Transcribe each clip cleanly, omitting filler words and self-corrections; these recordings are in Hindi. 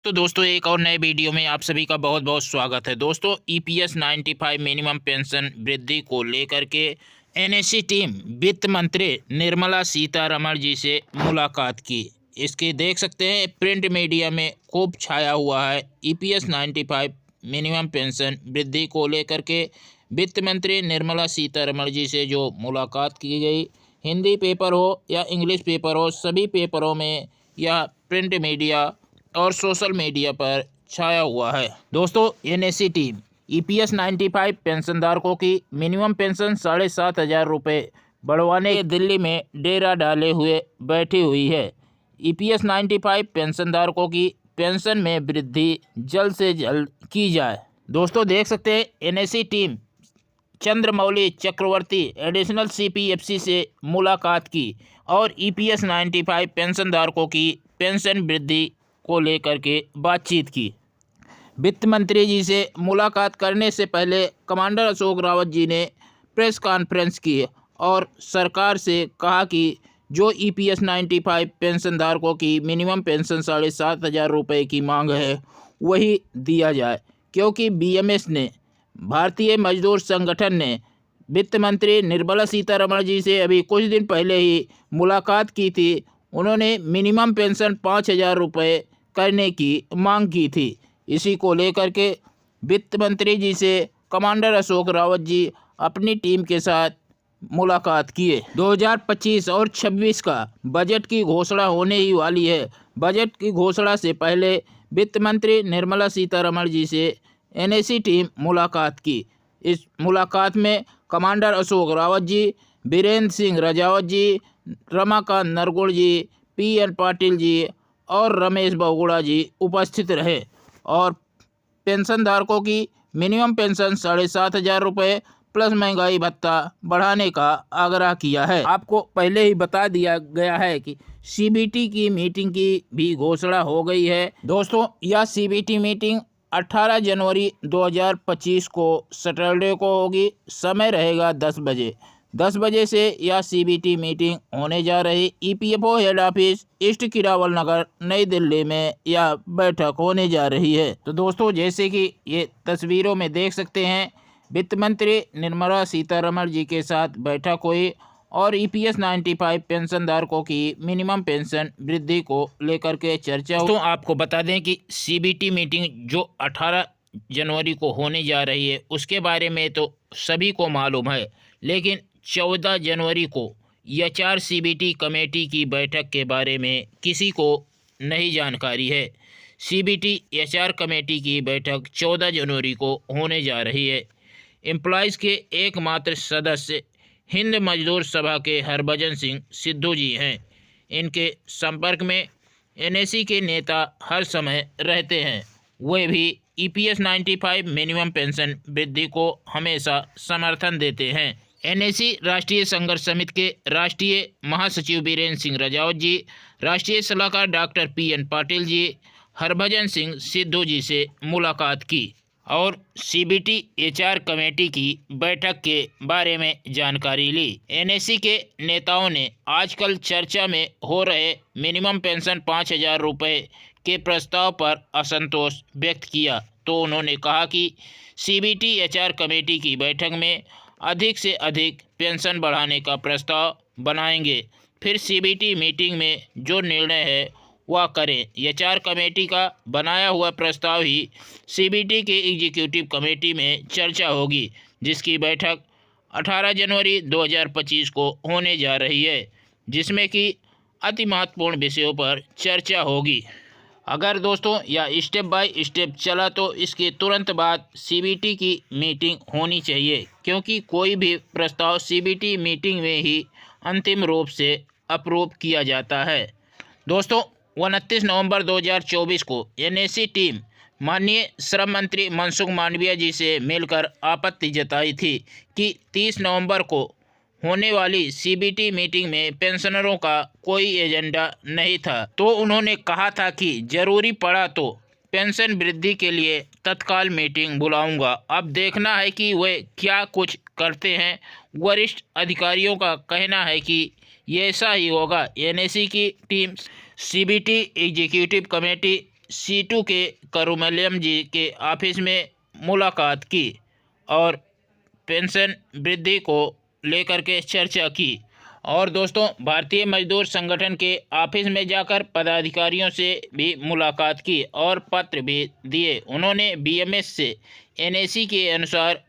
तो दोस्तों एक और नए वीडियो में आप सभी का बहुत बहुत स्वागत है। दोस्तों ईपीएस 95 मिनिमम पेंशन वृद्धि को लेकर के एनएससी टीम वित्त मंत्री निर्मला सीतारमण जी से मुलाकात की। इसके देख सकते हैं प्रिंट मीडिया में खूब छाया हुआ है। ईपीएस 95 मिनिमम पेंशन वृद्धि को लेकर के वित्त मंत्री निर्मला सीतारमण जी से जो मुलाकात की गई, हिंदी पेपर हो या इंग्लिश पेपर हो, सभी पेपरों में यह प्रिंट मीडिया और सोशल मीडिया पर छाया हुआ है। दोस्तों एनएससी टीम ईपीएस 95 पेंशनधारकों की मिनिमम पेंशन 7,500 रुपये बढ़वाने के दिल्ली में डेरा डाले हुए बैठी हुई है। ईपीएस 95 पेंशनधारकों की पेंशन में वृद्धि जल्द से जल्द की जाए। दोस्तों देख सकते हैं एनएससी टीम चंद्रमौली चक्रवर्ती एडिशनल सीपीएफसी से मुलाकात की और ईपीएस 95 पेंशनधारकों की पेंशन वृद्धि को लेकर के बातचीत की। वित्त मंत्री जी से मुलाकात करने से पहले कमांडर अशोक रावत जी ने प्रेस कॉन्फ्रेंस की और सरकार से कहा कि जो ईपीएस 95 पेंशनधारकों की मिनिमम पेंशन 7,500 रुपये की मांग है वही दिया जाए, क्योंकि बीएमएस ने भारतीय मजदूर संगठन ने वित्त मंत्री निर्मला सीतारमण जी से अभी कुछ दिन पहले ही मुलाकात की थी। उन्होंने मिनिमम पेंशन 5,000 रुपये करने की मांग की थी। इसी को लेकर के वित्त मंत्री जी से कमांडर अशोक रावत जी अपनी टीम के साथ मुलाकात किए। 2025 और 26 का बजट की घोषणा होने ही वाली है। बजट की घोषणा से पहले वित्त मंत्री निर्मला सीतारमण जी से एनएससी टीम मुलाकात की। इस मुलाकात में कमांडर अशोक रावत जी, बीरेंद्र सिंह राजावत जी, रमाकांत नरगुड़ जी, पीएन पाटिल जी और रमेश बहुगुणा जी उपस्थित रहे और पेंशनधारकों की मिनिमम पेंशन 7,500 रुपये प्लस महंगाई भत्ता बढ़ाने का आग्रह किया है। आपको पहले ही बता दिया गया है कि सीबीटी की मीटिंग की भी घोषणा हो गई है। दोस्तों यह सीबीटी मीटिंग 18 जनवरी 2025 को सैटरडे को होगी। समय रहेगा 10 बजे। 10 बजे से यह सीबीटी मीटिंग होने जा रही। ईपीएफओ हेड ऑफिस ईस्ट किरावल नगर नई दिल्ली में यह बैठक होने जा रही है। तो दोस्तों जैसे कि ये तस्वीरों में देख सकते हैं, वित्त मंत्री निर्मला सीतारमण जी के साथ बैठक हुई और ईपीएस 95 पेंशनधारकों की मिनिमम पेंशन वृद्धि को लेकर के चर्चा हुई। तो आपको बता दें कि सीबीटी मीटिंग जो 18 जनवरी को होने जा रही है उसके बारे में तो सभी को मालूम है, लेकिन 14 जनवरी को एचआर सीबीटी कमेटी की बैठक के बारे में किसी को नहीं जानकारी है। सीबीटी एचआर कमेटी की बैठक 14 जनवरी को होने जा रही है। एम्प्लॉयज़ के एकमात्र सदस्य हिंद मजदूर सभा के हरभजन सिंह सिद्धू जी हैं। इनके संपर्क में एनएससी के नेता हर समय रहते हैं। वे भी ईपीएस 95 मिनिमम पेंशन वृद्धि को हमेशा समर्थन देते हैं। एनएससी राष्ट्रीय संघर्ष समिति के राष्ट्रीय महासचिव बीरेंद्र सिंह राजावत जी, राष्ट्रीय सलाहकार डॉक्टर पीएन पाटिल जी हरभजन सिंह सिद्धू जी से मुलाकात की और सीबीटी एचआर कमेटी की बैठक के बारे में जानकारी ली। एनएससी के नेताओं ने आजकल चर्चा में हो रहे मिनिमम पेंशन 5,000 रुपये के प्रस्ताव पर असंतोष व्यक्त किया। तो उन्होंने कहा कि सीबीटी एचआर कमेटी की बैठक में अधिक से अधिक पेंशन बढ़ाने का प्रस्ताव बनाएंगे, फिर सीबीटी मीटिंग में जो निर्णय है वह करें। एचआर कमेटी का बनाया हुआ प्रस्ताव ही सीबीटी के एग्जीक्यूटिव कमेटी में चर्चा होगी, जिसकी बैठक 18 जनवरी 2025 को होने जा रही है, जिसमें कि अति महत्वपूर्ण विषयों पर चर्चा होगी। अगर दोस्तों यह स्टेप बाय स्टेप चला तो इसके तुरंत बाद सीबीटी की मीटिंग होनी चाहिए, क्योंकि कोई भी प्रस्ताव सीबीटी मीटिंग में ही अंतिम रूप से अप्रूव किया जाता है। दोस्तों 29 नवंबर 2024 को एनएससी टीम माननीय श्रम मंत्री मनसुख मांडविया जी से मिलकर आपत्ति जताई थी कि 30 नवंबर को होने वाली सीबीटी मीटिंग में पेंशनरों का कोई एजेंडा नहीं था। तो उन्होंने कहा था कि जरूरी पड़ा तो पेंशन वृद्धि के लिए तत्काल मीटिंग बुलाऊंगा। अब देखना है कि वे क्या कुछ करते हैं। वरिष्ठ अधिकारियों का कहना है कि ये ऐसा ही होगा। एनएससी की team CBT executive committee CITU के करुमलियम जी के ऑफिस में मुलाकात की और पेंशन वृद्धि को लेकर के चर्चा की। और दोस्तों, भारतीय मजदूर संगठन के ऑफिस में जाकर पदाधिकारियों से भी मुलाकात की और पत्र भी दिए। उन्होंने बीएमएस से एनएसी के अनुसार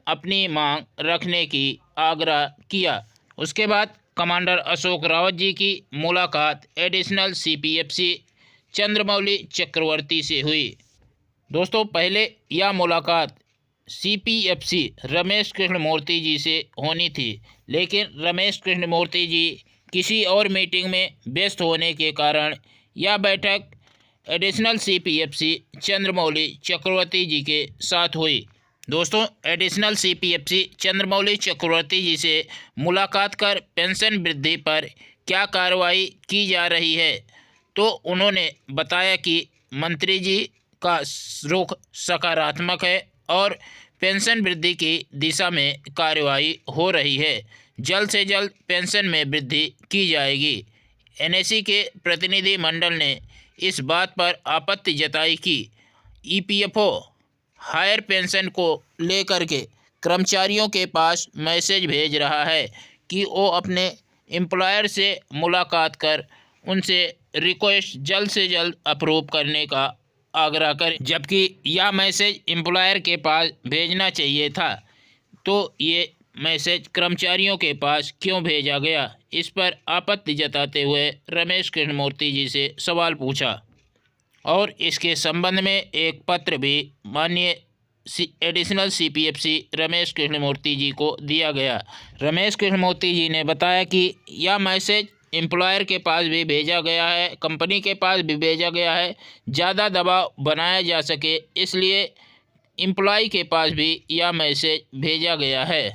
अपनी मांग रखने की आग्रह किया। उसके बाद कमांडर अशोक रावत जी की मुलाकात एडिशनल सीपीएफसी चंद्रमौली चक्रवर्ती से हुई। दोस्तों, पहले यह मुलाकात सीपीएफसी रमेश कृष्णमूर्ति जी से होनी थी, लेकिन रमेश कृष्णमूर्ति जी किसी और मीटिंग में व्यस्त होने के कारण यह बैठक एडिशनल सीपीएफसी चंद्रमौली चक्रवर्ती जी के साथ हुई। दोस्तों, एडिशनल सीपीएफसी चंद्रमौली चक्रवर्ती जी से मुलाकात कर पेंशन वृद्धि पर क्या कार्रवाई की जा रही है, तो उन्होंने बताया कि मंत्री जी का रुख सकारात्मक है और पेंशन वृद्धि की दिशा में कार्रवाई हो रही है। जल्द से जल्द पेंशन में वृद्धि की जाएगी। एनएसी के प्रतिनिधि मंडल ने इस बात पर आपत्ति जताई कि ईपीएफओ हायर पेंशन को लेकर के कर्मचारियों के पास मैसेज भेज रहा है कि वो अपने एम्प्लॉयर से मुलाकात कर उनसे रिक्वेस्ट जल्द से जल्द अप्रूव करने का आग्रह करें, जबकि यह मैसेज एम्प्लॉयर के पास भेजना चाहिए था। तो ये मैसेज कर्मचारियों के पास क्यों भेजा गया, इस पर आपत्ति जताते हुए रमेश कृष्णमूर्ति जी से सवाल पूछा और इसके संबंध में एक पत्र भी माननीय एडिशनल सीपीएफसी रमेश कृष्णमूर्ति जी को दिया गया। रमेश कृष्णमूर्ति जी ने बताया कि यह मैसेज एम्प्लॉयर के पास भी भेजा गया है, कंपनी के पास भी भेजा गया है, ज़्यादा दबाव बनाया जा सके इसलिए एम्प्लॉय के पास भी यह मैसेज भेजा गया है,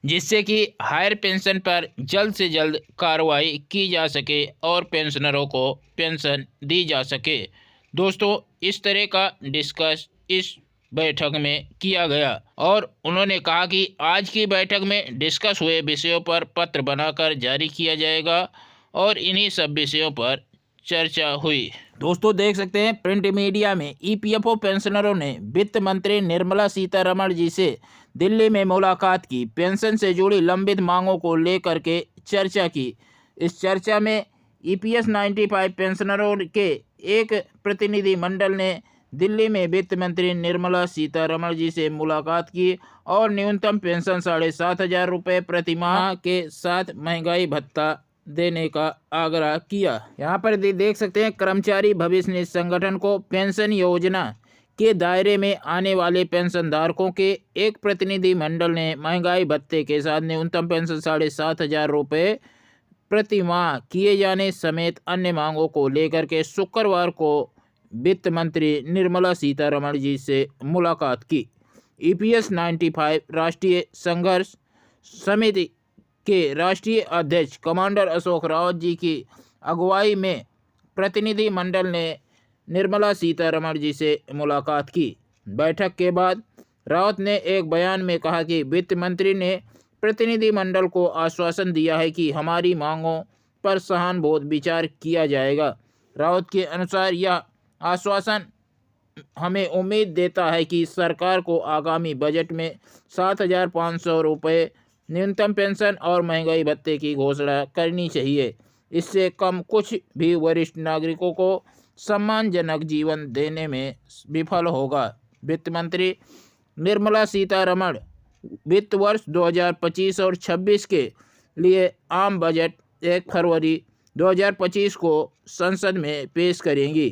जिससे कि हायर पेंशन पर जल्द से जल्द कार्रवाई की जा सके और पेंशनरों को पेंशन दी जा सके। दोस्तों, इस तरह का डिस्कस इस बैठक में किया गया और उन्होंने कहा कि आज की बैठक में डिस्कस हुए विषयों पर पत्र बनाकर जारी किया जाएगा और इन्हीं सब विषयों पर चर्चा हुई। दोस्तों, देख सकते हैं प्रिंट मीडिया में ईपीएफओ पेंशनरों ने वित्त मंत्री निर्मला सीतारमण जी से दिल्ली में मुलाकात की, पेंशन से जुड़ी लंबित मांगों को लेकर के चर्चा की। इस चर्चा में ईपीएस 95 पेंशनरों के एक प्रतिनिधि मंडल ने दिल्ली में वित्त मंत्री निर्मला सीतारमण जी से मुलाकात की और न्यूनतम पेंशन 7,500 रुपये प्रति माह के साथ महंगाई भत्ता देने का आग्रह किया। यहाँ पर देख सकते हैं कर्मचारी भविष्य निधि संगठन को पेंशन योजना के दायरे में आने वाले पेंशनधारकों के एक प्रतिनिधि मंडल ने महंगाई भत्ते के साथ न्यूनतम पेंशन 7,500 रुपये प्रति माह किए जाने समेत अन्य मांगों को लेकर के शुक्रवार को वित्त मंत्री निर्मला सीतारमण जी से मुलाकात की। ईपीएस 95 राष्ट्रीय संघर्ष समिति के राष्ट्रीय अध्यक्ष कमांडर अशोक रावत जी की अगुवाई में प्रतिनिधि मंडल ने निर्मला सीतारमण जी से मुलाकात की। बैठक के बाद रावत ने एक बयान में कहा कि वित्त मंत्री ने प्रतिनिधि मंडल को आश्वासन दिया है कि हमारी मांगों पर सहानुभूत विचार किया जाएगा। रावत के अनुसार यह आश्वासन हमें उम्मीद देता है कि सरकार को आगामी बजट में 7,500 रुपये न्यूनतम पेंशन और महंगाई भत्ते की घोषणा करनी चाहिए। इससे कम कुछ भी वरिष्ठ नागरिकों को सम्मानजनक जीवन देने में विफल होगा। वित्त मंत्री निर्मला सीतारमण वित्त वर्ष 2025 और 26 के लिए आम बजट 1 फरवरी 2025 को संसद में पेश करेंगी।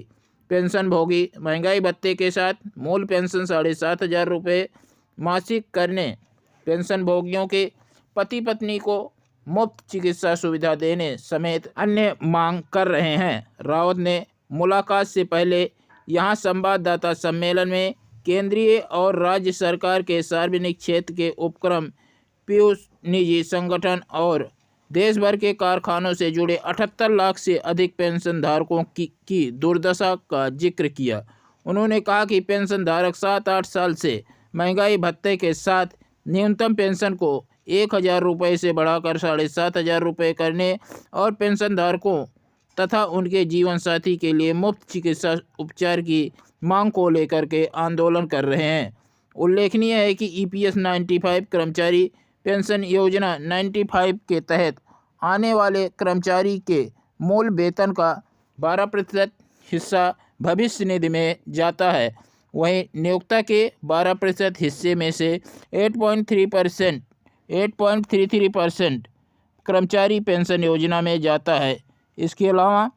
पेंशन भोगी महंगाई भत्ते के साथ मूल पेंशन 7,500 रुपये मासिक करने, पेंशन भोगियों के पति पत्नी को मुफ्त चिकित्सा सुविधा देने समेत अन्य मांग कर रहे हैं। रावत ने मुलाकात से पहले यहां संवाददाता सम्मेलन में केंद्रीय और राज्य सरकार के सार्वजनिक क्षेत्र के उपक्रम, पीयूष निजी संगठन और देश भर के कारखानों से जुड़े 78 लाख से अधिक पेंशनधारकों की दुर्दशा का जिक्र किया। उन्होंने कहा कि पेंशनधारक 7-8 साल से महंगाई भत्ते के साथ न्यूनतम पेंशन को 1,000 रुपये से बढ़ाकर 7,500 रुपये करने और पेंशनधारकों तथा उनके जीवन साथी के लिए मुफ्त चिकित्सा उपचार की मांग को लेकर के आंदोलन कर रहे हैं। उल्लेखनीय है कि EPS 95 कर्मचारी पेंशन योजना 95 के तहत आने वाले कर्मचारी के मूल वेतन का 12% हिस्सा भविष्य निधि में जाता है। वहीं नियोक्ता के 12% हिस्से में से 8.33% कर्मचारी पेंशन योजना में जाता है। इसके अलावा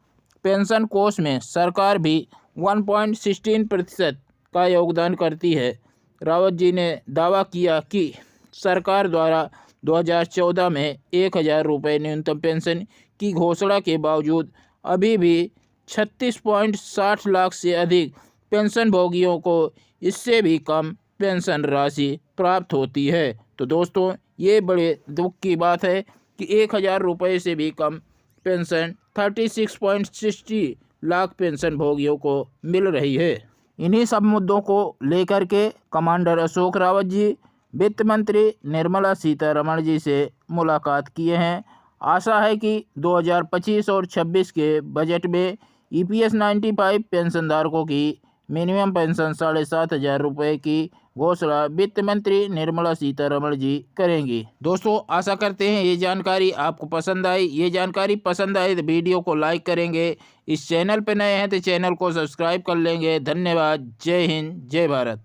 पेंशन कोष में सरकार भी 1.16% का योगदान करती है। रावत जी ने दावा किया कि सरकार द्वारा 2014 में 1000 रुपये न्यूनतम पेंशन की घोषणा के बावजूद अभी भी 36.60 लाख से अधिक पेंशन भोगियों को इससे भी कम पेंशन राशि प्राप्त होती है। तो दोस्तों, ये बड़े दुख की बात है कि 1000 रुपये से भी कम पेंशन 36.60 लाख पेंशन भोगियों को मिल रही है। इन्हीं सब मुद्दों को लेकर के कमांडर अशोक रावत जी वित्त मंत्री निर्मला सीतारमण जी से मुलाकात किए हैं। आशा है कि 2025 और 26 के बजट में EPS 95 पेंशनधारकों की मिनिमम पेंशन 7500 रुपये की घोषणा वित्त मंत्री निर्मला सीतारमण जी करेंगी। दोस्तों, आशा करते हैं ये जानकारी आपको पसंद आई। ये जानकारी पसंद आए तो वीडियो को लाइक करेंगे। इस चैनल पर नए हैं तो चैनल को सब्सक्राइब कर लेंगे। धन्यवाद। जय हिंद, जय भारत।